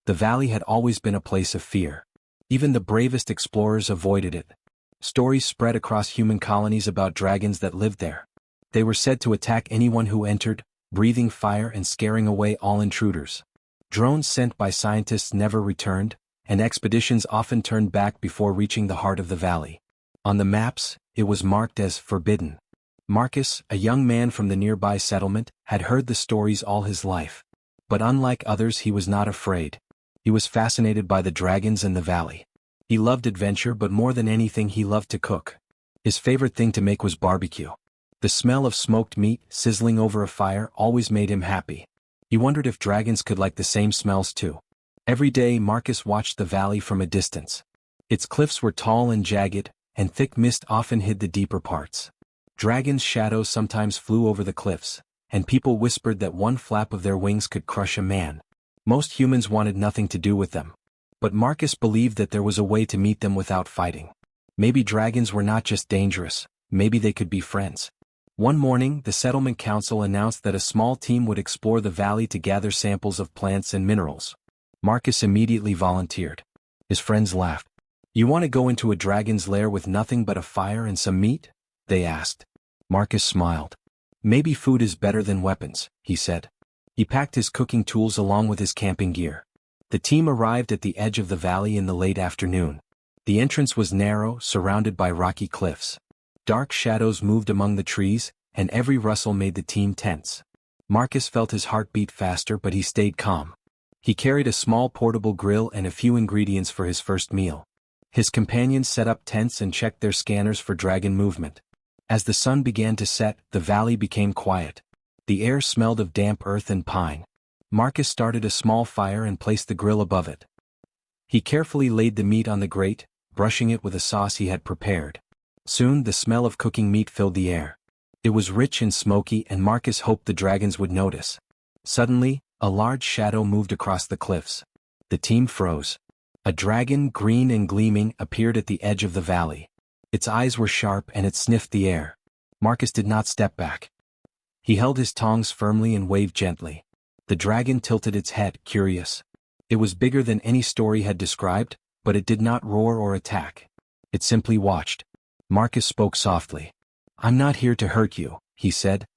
The valley had always been a place of fear. Even the bravest explorers avoided it. Stories spread across human colonies about dragons that lived there. They were said to attack anyone who entered, breathing fire and scaring away all intruders. Drones sent by scientists never returned, and expeditions often turned back before reaching the heart of the valley. On the maps, it was marked as forbidden. Marcus, a young man from the nearby settlement, had heard the stories all his life. But unlike others, he was not afraid. He was fascinated by the dragons and the valley. He loved adventure, but more than anything he loved to cook. His favorite thing to make was barbecue. The smell of smoked meat sizzling over a fire always made him happy. He wondered if dragons could like the same smells too. Every day Marcus watched the valley from a distance. Its cliffs were tall and jagged, and thick mist often hid the deeper parts. Dragons' shadows sometimes flew over the cliffs, and people whispered that one flap of their wings could crush a man. Most humans wanted nothing to do with them. But Marcus believed that there was a way to meet them without fighting. Maybe dragons were not just dangerous, maybe they could be friends. One morning, the settlement council announced that a small team would explore the valley to gather samples of plants and minerals. Marcus immediately volunteered. His friends laughed. "You want to go into a dragon's lair with nothing but a fire and some meat?" they asked. Marcus smiled. "Maybe food is better than weapons," he said. He packed his cooking tools along with his camping gear. The team arrived at the edge of the valley in the late afternoon. The entrance was narrow, surrounded by rocky cliffs. Dark shadows moved among the trees, and every rustle made the team tense. Marcus felt his heart beat faster, but he stayed calm. He carried a small portable grill and a few ingredients for his first meal. His companions set up tents and checked their scanners for dragon movement. As the sun began to set, the valley became quiet. The air smelled of damp earth and pine. Marcus started a small fire and placed the grill above it. He carefully laid the meat on the grate, brushing it with a sauce he had prepared. Soon the smell of cooking meat filled the air. It was rich and smoky, and Marcus hoped the dragons would notice. Suddenly, a large shadow moved across the cliffs. The team froze. A dragon, green and gleaming, appeared at the edge of the valley. Its eyes were sharp and it sniffed the air. Marcus did not step back. He held his tongs firmly and waved gently. The dragon tilted its head, curious. It was bigger than any story had described, but it did not roar or attack. It simply watched. Marcus spoke softly. "I'm not here to hurt you," he said.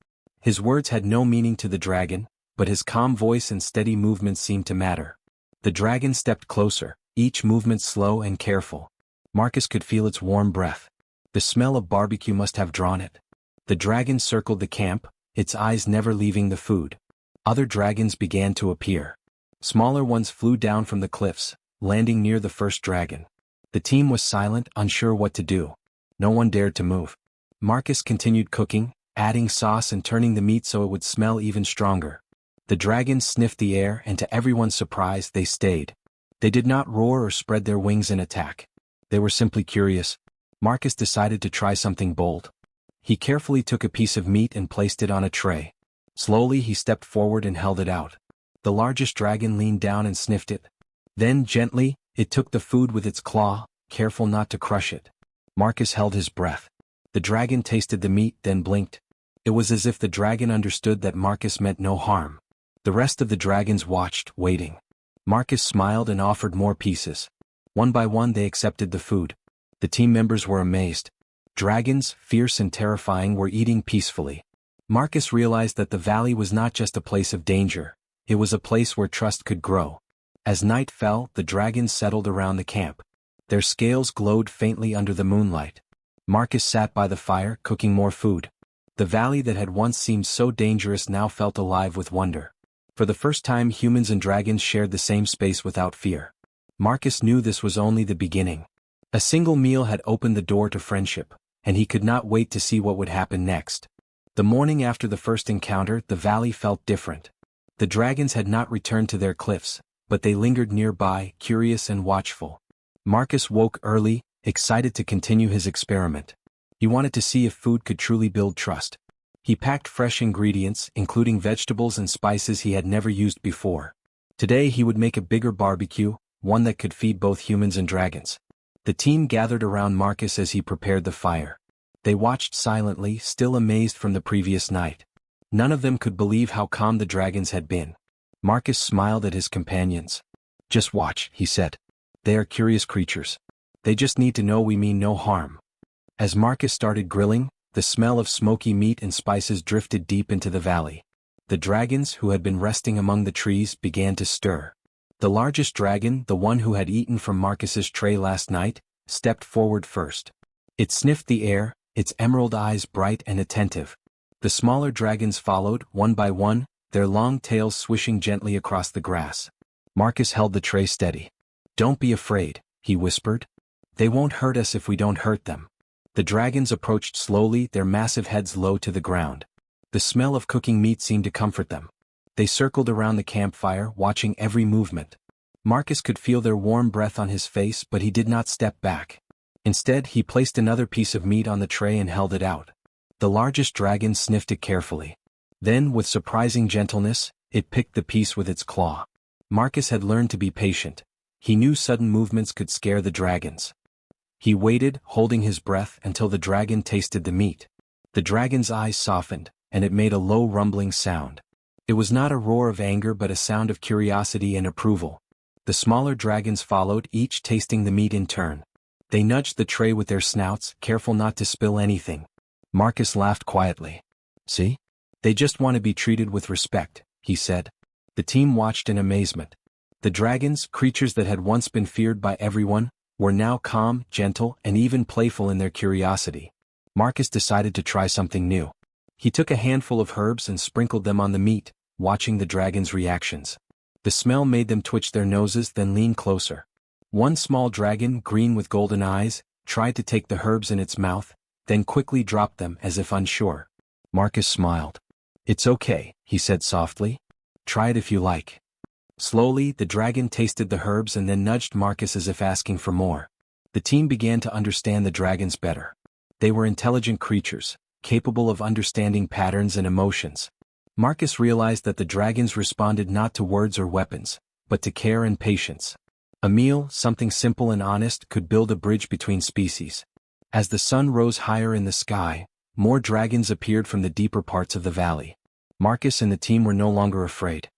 His words had no meaning to the dragon, but his calm voice and steady movements seemed to matter. The dragon stepped closer, each movement slow and careful. Marcus could feel its warm breath. The smell of barbecue must have drawn it. The dragon circled the camp, its eyes never leaving the food. Other dragons began to appear. Smaller ones flew down from the cliffs, landing near the first dragon. The team was silent, unsure what to do. No one dared to move. Marcus continued cooking, adding sauce and turning the meat so it would smell even stronger. The dragons sniffed the air, and to everyone's surprise, they stayed. They did not roar or spread their wings in attack. They were simply curious. Marcus decided to try something bold. He carefully took a piece of meat and placed it on a tray. Slowly he stepped forward and held it out. The largest dragon leaned down and sniffed it. Then, gently, it took the food with its claw, careful not to crush it. Marcus held his breath. The dragon tasted the meat, then blinked. It was as if the dragon understood that Marcus meant no harm. The rest of the dragons watched, waiting. Marcus smiled and offered more pieces. One by one they accepted the food. The team members were amazed. Dragons, fierce and terrifying, were eating peacefully. Marcus realized that the valley was not just a place of danger, it was a place where trust could grow. As night fell, the dragons settled around the camp. Their scales glowed faintly under the moonlight. Marcus sat by the fire, cooking more food. The valley that had once seemed so dangerous now felt alive with wonder. For the first time, humans and dragons shared the same space without fear. Marcus knew this was only the beginning. A single meal had opened the door to friendship, and he could not wait to see what would happen next. The morning after the first encounter, the valley felt different. The dragons had not returned to their cliffs, but they lingered nearby, curious and watchful. Marcus woke early, excited to continue his experiment. He wanted to see if food could truly build trust. He packed fresh ingredients, including vegetables and spices he had never used before. Today he would make a bigger barbecue, one that could feed both humans and dragons. The team gathered around Marcus as he prepared the fire. They watched silently, still amazed from the previous night. None of them could believe how calm the dragons had been. Marcus smiled at his companions. Just watch, he said. They are curious creatures. They just need to know we mean no harm. As Marcus started grilling, the smell of smoky meat and spices drifted deep into the valley. The dragons, who had been resting among the trees, began to stir. The largest dragon, the one who had eaten from Marcus's tray last night, stepped forward first. It sniffed the air, its emerald eyes bright and attentive. The smaller dragons followed, one by one, their long tails swishing gently across the grass. Marcus held the tray steady. "Don't be afraid," he whispered. "They won't hurt us if we don't hurt them." The dragons approached slowly, their massive heads low to the ground. The smell of cooking meat seemed to comfort them. They circled around the campfire, watching every movement. Marcus could feel their warm breath on his face, but he did not step back. Instead, he placed another piece of meat on the tray and held it out. The largest dragon sniffed it carefully. Then, with surprising gentleness, it picked the piece with its claw. Marcus had learned to be patient. He knew sudden movements could scare the dragons. He waited, holding his breath, until the dragon tasted the meat. The dragon's eyes softened, and it made a low rumbling sound. It was not a roar of anger but a sound of curiosity and approval. The smaller dragons followed, each tasting the meat in turn. They nudged the tray with their snouts, careful not to spill anything. Marcus laughed quietly. "See? They just want to be treated with respect," he said. The team watched in amazement. The dragons, creatures that had once been feared by everyone, were now calm, gentle, and even playful in their curiosity. Marcus decided to try something new. He took a handful of herbs and sprinkled them on the meat, watching the dragons' reactions. The smell made them twitch their noses, then lean closer. One small dragon, green with golden eyes, tried to take the herbs in its mouth, then quickly dropped them as if unsure. Marcus smiled. "It's okay," he said softly. "Try it if you like." Slowly, the dragon tasted the herbs and then nudged Marcus as if asking for more. The team began to understand the dragons better. They were intelligent creatures, capable of understanding patterns and emotions. Marcus realized that the dragons responded not to words or weapons, but to care and patience. A meal, something simple and honest, could build a bridge between species. As the sun rose higher in the sky, more dragons appeared from the deeper parts of the valley. Marcus and the team were no longer afraid.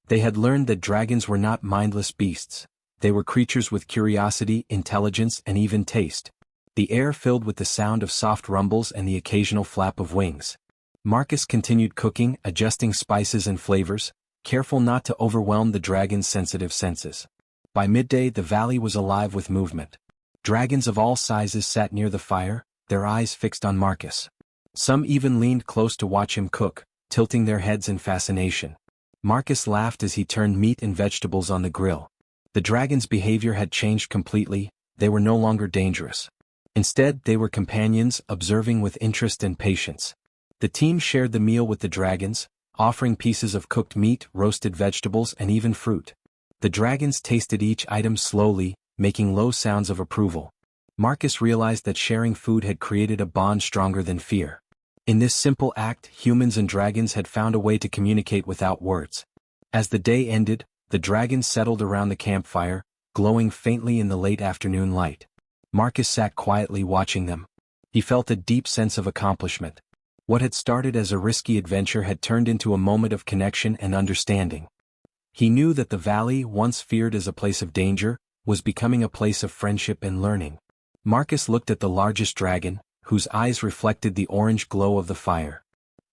They had learned that dragons were not mindless beasts. They were creatures with curiosity, intelligence, and even taste. The air filled with the sound of soft rumbles and the occasional flap of wings. Marcus continued cooking, adjusting spices and flavors, careful not to overwhelm the dragon's sensitive senses. By midday, the valley was alive with movement. Dragons of all sizes sat near the fire, their eyes fixed on Marcus. Some even leaned close to watch him cook, tilting their heads in fascination. Marcus laughed as he turned meat and vegetables on the grill. The dragons' behavior had changed completely. They were no longer dangerous. Instead, they were companions, observing with interest and patience. The team shared the meal with the dragons, offering pieces of cooked meat, roasted vegetables, and even fruit. The dragons tasted each item slowly, making low sounds of approval. Marcus realized that sharing food had created a bond stronger than fear. In this simple act, humans and dragons had found a way to communicate without words. As the day ended, the dragons settled around the campfire, glowing faintly in the late afternoon light. Marcus sat quietly watching them. He felt a deep sense of accomplishment. What had started as a risky adventure had turned into a moment of connection and understanding. He knew that the valley, once feared as a place of danger, was becoming a place of friendship and learning. Marcus looked at the largest dragon, whose eyes reflected the orange glow of the fire.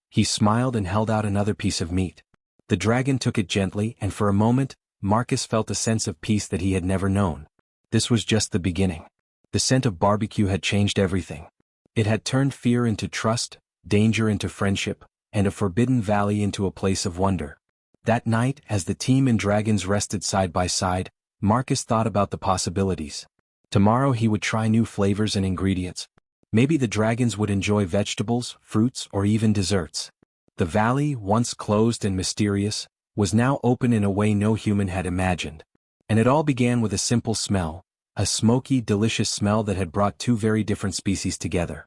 He smiled and held out another piece of meat. The dragon took it gently, and for a moment, Marcus felt a sense of peace that he had never known. This was just the beginning. The scent of barbecue had changed everything. It had turned fear into trust, danger into friendship, and a forbidden valley into a place of wonder. That night, as the team and dragons rested side by side, Marcus thought about the possibilities. Tomorrow he would try new flavors and ingredients. Maybe the dragons would enjoy vegetables, fruits, or even desserts. The valley, once closed and mysterious, was now open in a way no human had imagined. And it all began with a simple smell, a smoky, delicious smell that had brought two very different species together.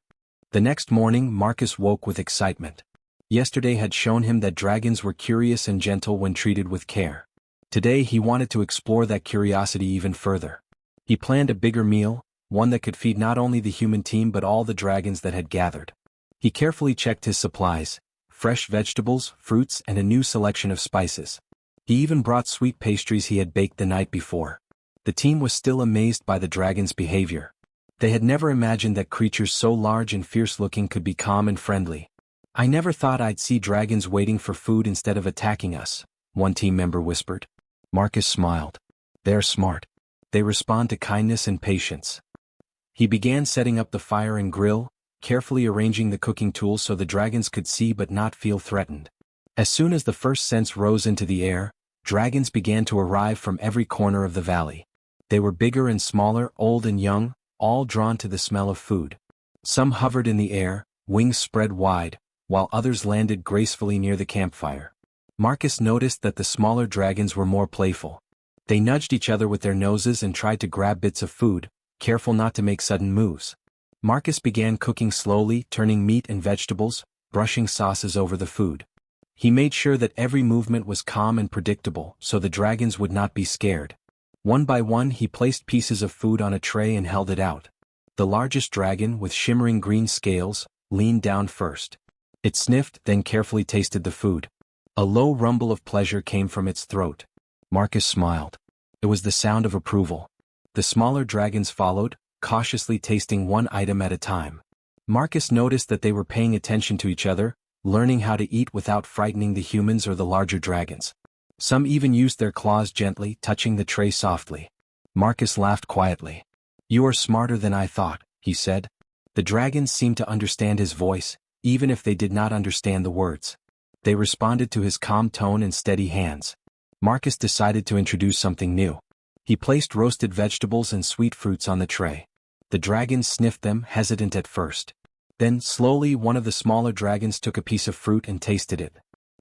The next morning, Marcus woke with excitement. Yesterday had shown him that dragons were curious and gentle when treated with care. Today he wanted to explore that curiosity even further. He planned a bigger meal, one that could feed not only the human team but all the dragons that had gathered. He carefully checked his supplies, fresh vegetables, fruits, and a new selection of spices. He even brought sweet pastries he had baked the night before. The team was still amazed by the dragon's behavior. They had never imagined that creatures so large and fierce-looking could be calm and friendly. "I never thought I'd see dragons waiting for food instead of attacking us," one team member whispered. Marcus smiled. "They're smart. They respond to kindness and patience." He began setting up the fire and grill, carefully arranging the cooking tools so the dragons could see but not feel threatened. As soon as the first scents rose into the air, dragons began to arrive from every corner of the valley. They were bigger and smaller, old and young, all drawn to the smell of food. Some hovered in the air, wings spread wide, while others landed gracefully near the campfire. Marcus noticed that the smaller dragons were more playful. They nudged each other with their noses and tried to grab bits of food, careful not to make sudden moves. Marcus began cooking slowly, turning meat and vegetables, brushing sauces over the food. He made sure that every movement was calm and predictable so the dragons would not be scared. One by one he placed pieces of food on a tray and held it out. The largest dragon, with shimmering green scales, leaned down first. It sniffed, then carefully tasted the food. A low rumble of pleasure came from its throat. Marcus smiled. It was the sound of approval. The smaller dragons followed, cautiously tasting one item at a time. Marcus noticed that they were paying attention to each other, learning how to eat without frightening the humans or the larger dragons. Some even used their claws gently, touching the tray softly. Marcus laughed quietly. "You are smarter than I thought," he said. The dragons seemed to understand his voice, even if they did not understand the words. They responded to his calm tone and steady hands. Marcus decided to introduce something new. He placed roasted vegetables and sweet fruits on the tray. The dragons sniffed them, hesitant at first. Then, slowly, one of the smaller dragons took a piece of fruit and tasted it.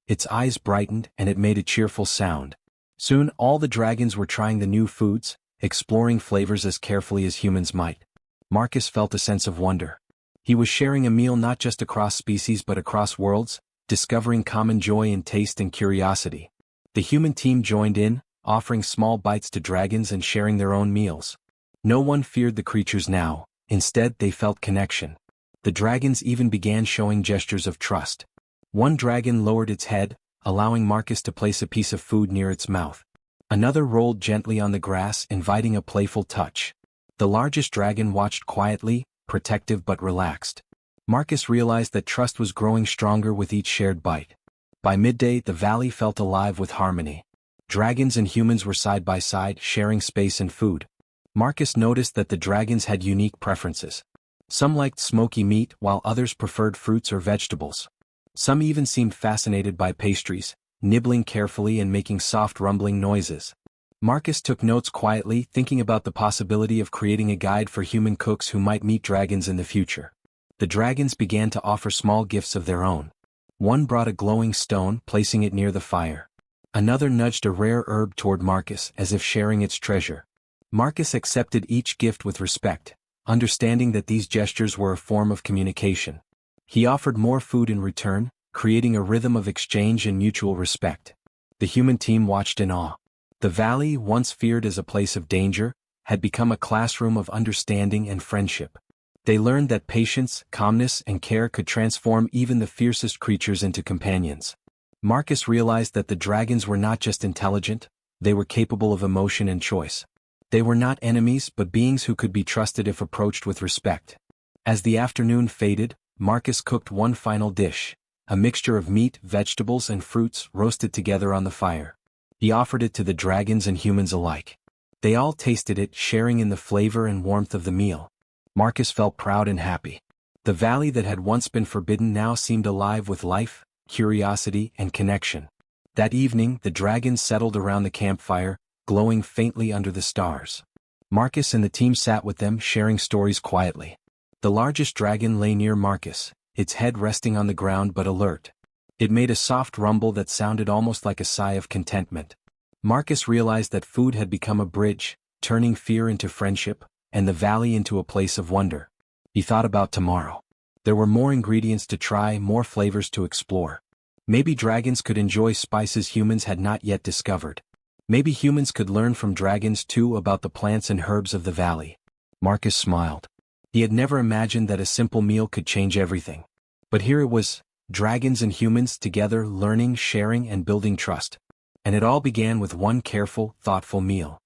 Its eyes brightened, and it made a cheerful sound. Soon, all the dragons were trying the new foods, exploring flavors as carefully as humans might. Marcus felt a sense of wonder. He was sharing a meal not just across species but across worlds, discovering common joy in taste and curiosity. The human team joined in, offering small bites to dragons and sharing their own meals. No one feared the creatures now, instead they felt connection. The dragons even began showing gestures of trust. One dragon lowered its head, allowing Marcus to place a piece of food near its mouth. Another rolled gently on the grass, inviting a playful touch. The largest dragon watched quietly, protective but relaxed. Marcus realized that trust was growing stronger with each shared bite. By midday, the valley felt alive with harmony. Dragons and humans were side by side, sharing space and food. Marcus noticed that the dragons had unique preferences. Some liked smoky meat while others preferred fruits or vegetables. Some even seemed fascinated by pastries, nibbling carefully and making soft rumbling noises. Marcus took notes quietly, thinking about the possibility of creating a guide for human cooks who might meet dragons in the future. The dragons began to offer small gifts of their own. One brought a glowing stone, placing it near the fire. Another nudged a rare herb toward Marcus, as if sharing its treasure. Marcus accepted each gift with respect, understanding that these gestures were a form of communication. He offered more food in return, creating a rhythm of exchange and mutual respect. The human team watched in awe. The valley, once feared as a place of danger, had become a classroom of understanding and friendship. They learned that patience, calmness, and care could transform even the fiercest creatures into companions. Marcus realized that the dragons were not just intelligent, they were capable of emotion and choice. They were not enemies but beings who could be trusted if approached with respect. As the afternoon faded, Marcus cooked one final dish, a mixture of meat, vegetables, and fruits roasted together on the fire. He offered it to the dragons and humans alike. They all tasted it, sharing in the flavor and warmth of the meal. Marcus felt proud and happy. The valley that had once been forbidden now seemed alive with life, curiosity, and connection. That evening, the dragons settled around the campfire, glowing faintly under the stars. Marcus and the team sat with them, sharing stories quietly. The largest dragon lay near Marcus, its head resting on the ground but alert. It made a soft rumble that sounded almost like a sigh of contentment. Marcus realized that food had become a bridge, turning fear into friendship, and the valley into a place of wonder. He thought about tomorrow. There were more ingredients to try, more flavors to explore. Maybe dragons could enjoy spices humans had not yet discovered. Maybe humans could learn from dragons too about the plants and herbs of the valley. Marcus smiled. He had never imagined that a simple meal could change everything. But here it was, dragons and humans together, learning, sharing, and building trust. And it all began with one careful, thoughtful meal.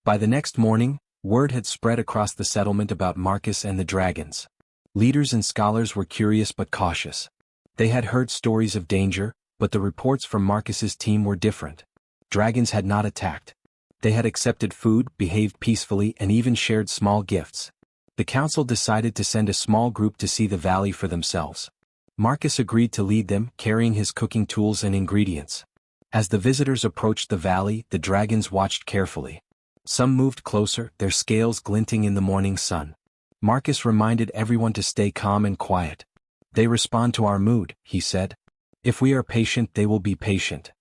By the next morning, word had spread across the settlement about Marcus and the dragons. Leaders and scholars were curious but cautious. They had heard stories of danger, but the reports from Marcus's team were different. Dragons had not attacked. They had accepted food, behaved peacefully, and even shared small gifts. The council decided to send a small group to see the valley for themselves. Marcus agreed to lead them, carrying his cooking tools and ingredients. As the visitors approached the valley, the dragons watched carefully. Some moved closer, their scales glinting in the morning sun. Marcus reminded everyone to stay calm and quiet. They respond to our mood, he said. If we are patient, they will be patient.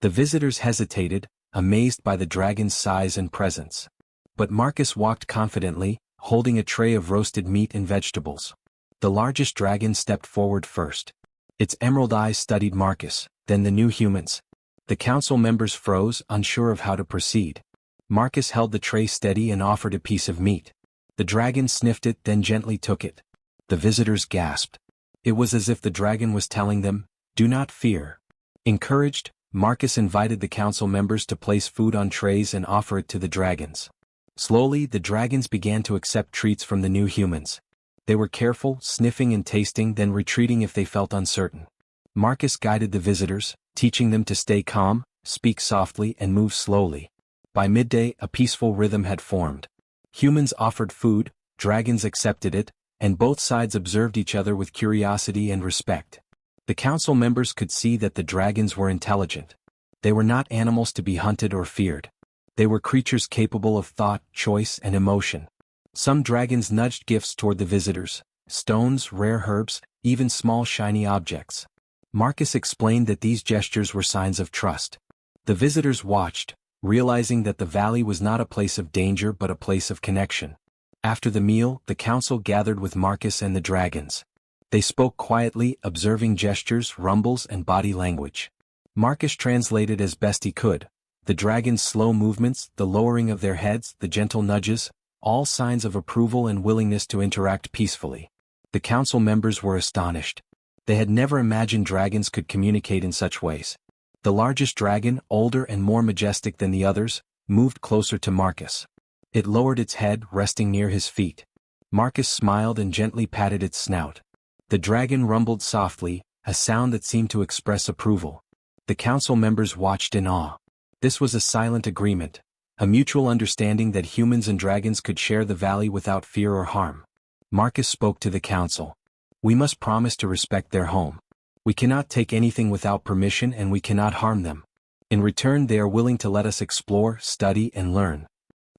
The visitors hesitated, amazed by the dragon's size and presence. But Marcus walked confidently, holding a tray of roasted meat and vegetables. The largest dragon stepped forward first. Its emerald eyes studied Marcus, then the new humans. The council members froze, unsure of how to proceed. Marcus held the tray steady and offered a piece of meat. The dragon sniffed it, then gently took it. The visitors gasped. It was as if the dragon was telling them, "Do not fear." Encouraged, Marcus invited the council members to place food on trays and offer it to the dragons. Slowly, the dragons began to accept treats from the new humans. They were careful, sniffing and tasting, then retreating if they felt uncertain. Marcus guided the visitors, teaching them to stay calm, speak softly, and move slowly. By midday, a peaceful rhythm had formed. Humans offered food, dragons accepted it, and both sides observed each other with curiosity and respect. The council members could see that the dragons were intelligent. They were not animals to be hunted or feared. They were creatures capable of thought, choice, and emotion. Some dragons nudged gifts toward the visitors: stones, rare herbs, even small shiny objects. Marcus explained that these gestures were signs of trust. The visitors watched, realizing that the valley was not a place of danger but a place of connection. After the meal, the council gathered with Marcus and the dragons. They spoke quietly, observing gestures, rumbles, and body language. Marcus translated as best he could. The dragons' slow movements, the lowering of their heads, the gentle nudges, all signs of approval and willingness to interact peacefully. The council members were astonished. They had never imagined dragons could communicate in such ways. The largest dragon, older and more majestic than the others, moved closer to Marcus. It lowered its head, resting near his feet. Marcus smiled and gently patted its snout. The dragon rumbled softly, a sound that seemed to express approval. The council members watched in awe. This was a silent agreement, a mutual understanding that humans and dragons could share the valley without fear or harm. Marcus spoke to the council. We must promise to respect their home. We cannot take anything without permission, and we cannot harm them. In return, they are willing to let us explore, study, and learn.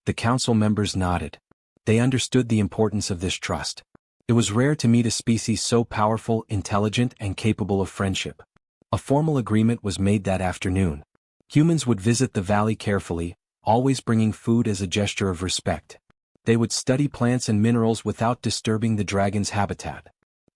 The council members nodded. They understood the importance of this trust. It was rare to meet a species so powerful, intelligent, and capable of friendship. A formal agreement was made that afternoon. Humans would visit the valley carefully, always bringing food as a gesture of respect. They would study plants and minerals without disturbing the dragon's habitat.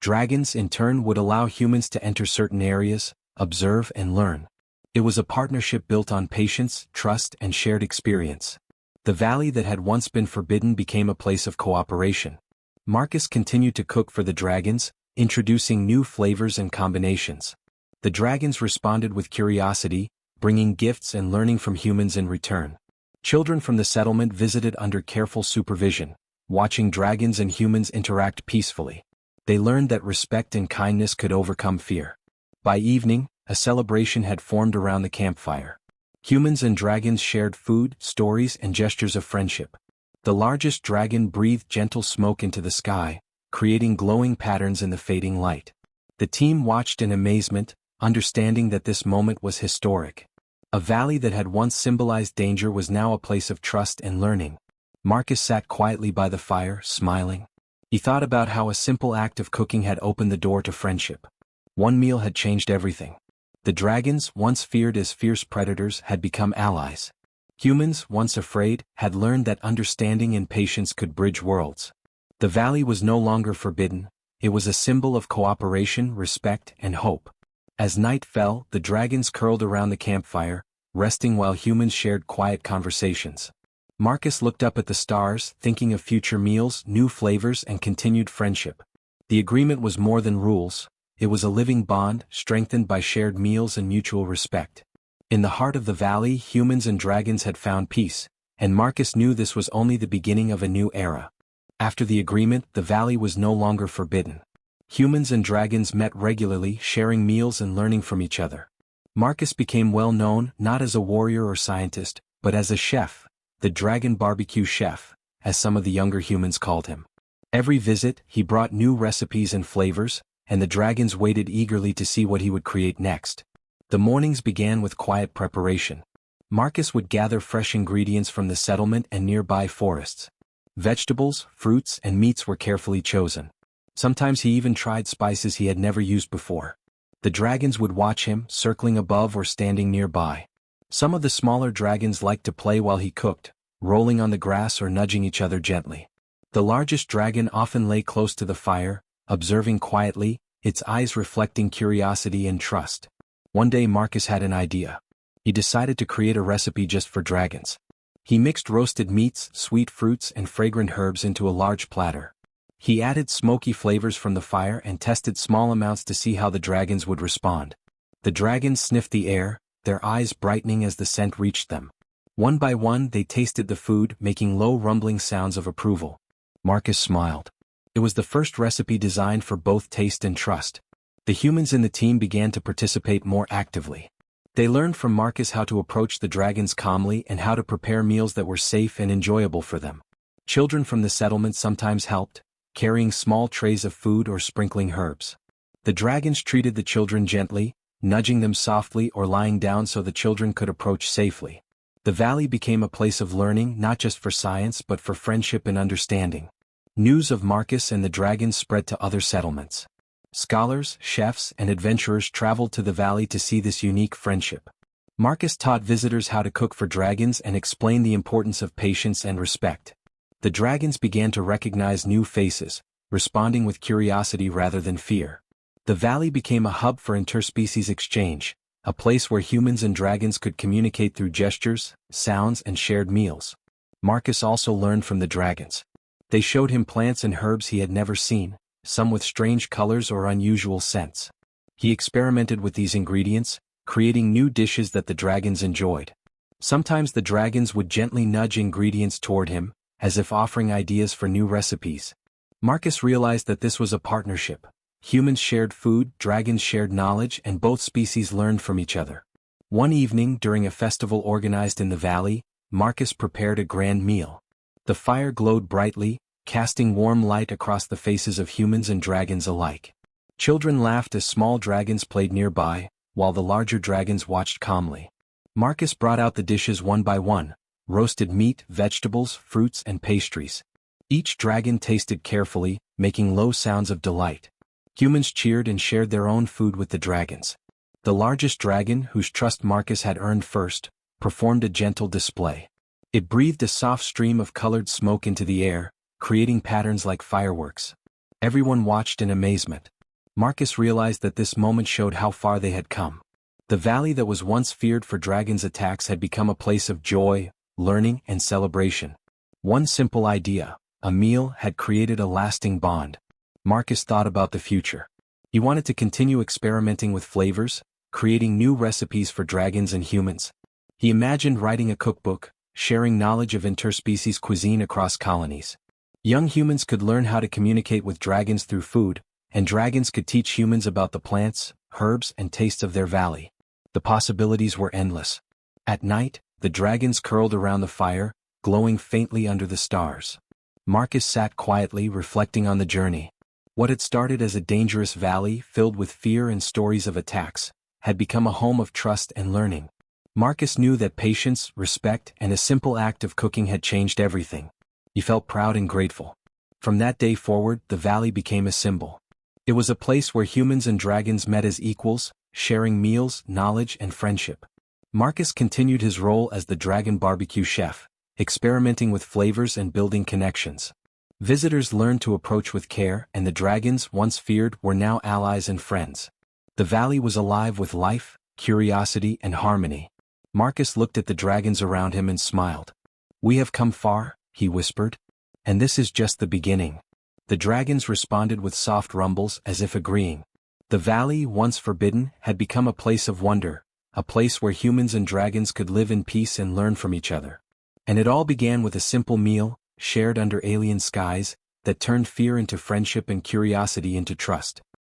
Dragons, in turn, would allow humans to enter certain areas, observe, and learn. It was a partnership built on patience, trust, and shared experience. The valley that had once been forbidden became a place of cooperation. Marcus continued to cook for the dragons, introducing new flavors and combinations. The dragons responded with curiosity, bringing gifts and learning from humans in return. Children from the settlement visited under careful supervision, watching dragons and humans interact peacefully. They learned that respect and kindness could overcome fear. By evening, a celebration had formed around the campfire. Humans and dragons shared food, stories, and gestures of friendship. The largest dragon breathed gentle smoke into the sky, creating glowing patterns in the fading light. The team watched in amazement, understanding that this moment was historic. A valley that had once symbolized danger was now a place of trust and learning. Marcus sat quietly by the fire, smiling. He thought about how a simple act of cooking had opened the door to friendship. One meal had changed everything. The dragons, once feared as fierce predators, had become allies. Humans, once afraid, had learned that understanding and patience could bridge worlds. The valley was no longer forbidden. It was a symbol of cooperation, respect, and hope. As night fell, the dragons curled around the campfire, resting while humans shared quiet conversations. Marcus looked up at the stars, thinking of future meals, new flavors, and continued friendship. The agreement was more than rules. It was a living bond, strengthened by shared meals and mutual respect. In the heart of the valley, humans and dragons had found peace, and Marcus knew this was only the beginning of a new era. After the agreement, the valley was no longer forbidden. Humans and dragons met regularly, sharing meals and learning from each other. Marcus became well known not as a warrior or scientist, but as a chef, the Dragon Barbecue Chef, as some of the younger humans called him. Every visit, he brought new recipes and flavors, and the dragons waited eagerly to see what he would create next. The mornings began with quiet preparation. Marcus would gather fresh ingredients from the settlement and nearby forests. Vegetables, fruits, and meats were carefully chosen. Sometimes he even tried spices he had never used before. The dragons would watch him, circling above or standing nearby. Some of the smaller dragons liked to play while he cooked, rolling on the grass or nudging each other gently. The largest dragon often lay close to the fire, observing quietly, its eyes reflecting curiosity and trust. One day Marcus had an idea. He decided to create a recipe just for dragons. He mixed roasted meats, sweet fruits, and fragrant herbs into a large platter. He added smoky flavors from the fire and tested small amounts to see how the dragons would respond. The dragons sniffed the air, their eyes brightening as the scent reached them. One by one they tasted the food, making low rumbling sounds of approval. Marcus smiled. It was the first recipe designed for both taste and trust. The humans in the team began to participate more actively. They learned from Marcus how to approach the dragons calmly and how to prepare meals that were safe and enjoyable for them. Children from the settlement sometimes helped, carrying small trays of food or sprinkling herbs. The dragons treated the children gently, nudging them softly or lying down so the children could approach safely. The valley became a place of learning not just for science but for friendship and understanding. News of Marcus and the dragons spread to other settlements. Scholars, chefs, and adventurers traveled to the valley to see this unique friendship. Marcus taught visitors how to cook for dragons and explained the importance of patience and respect. The dragons began to recognize new faces, responding with curiosity rather than fear. The valley became a hub for interspecies exchange, a place where humans and dragons could communicate through gestures, sounds, and shared meals. Marcus also learned from the dragons. They showed him plants and herbs he had never seen, some with strange colors or unusual scents. He experimented with these ingredients, creating new dishes that the dragons enjoyed. Sometimes the dragons would gently nudge ingredients toward him, as if offering ideas for new recipes. Marcus realized that this was a partnership. Humans shared food, dragons shared knowledge, and both species learned from each other. One evening during a festival organized in the valley, Marcus prepared a grand meal. The fire glowed brightly, casting warm light across the faces of humans and dragons alike. Children laughed as small dragons played nearby, while the larger dragons watched calmly. Marcus brought out the dishes one by one: roasted meat, vegetables, fruits, and pastries. Each dragon tasted carefully, making low sounds of delight. Humans cheered and shared their own food with the dragons. The largest dragon, whose trust Marcus had earned first, performed a gentle display. It breathed a soft stream of colored smoke into the air, creating patterns like fireworks. Everyone watched in amazement. Marcus realized that this moment showed how far they had come. The valley that was once feared for dragons' attacks had become a place of joy, learning, and celebration. One simple idea, a meal, had created a lasting bond. Marcus thought about the future. He wanted to continue experimenting with flavors, creating new recipes for dragons and humans. He imagined writing a cookbook, sharing knowledge of interspecies cuisine across colonies. Young humans could learn how to communicate with dragons through food, and dragons could teach humans about the plants, herbs, and tastes of their valley. The possibilities were endless. At night, the dragons curled around the fire, glowing faintly under the stars. Marcus sat quietly, reflecting on the journey. What had started as a dangerous valley filled with fear and stories of attacks had become a home of trust and learning. Marcus knew that patience, respect, and a simple act of cooking had changed everything. He felt proud and grateful. From that day forward, the valley became a symbol. It was a place where humans and dragons met as equals, sharing meals, knowledge, and friendship. Marcus continued his role as the Dragon Barbecue Chef, experimenting with flavors and building connections. Visitors learned to approach with care, and the dragons, once feared, were now allies and friends. The valley was alive with life, curiosity, and harmony. Marcus looked at the dragons around him and smiled. "We have come far," he whispered. "And this is just the beginning." The dragons responded with soft rumbles as if agreeing. The valley, once forbidden, had become a place of wonder, a place where humans and dragons could live in peace and learn from each other. And it all began with a simple meal, shared under alien skies, that turned fear into friendship and curiosity into trust.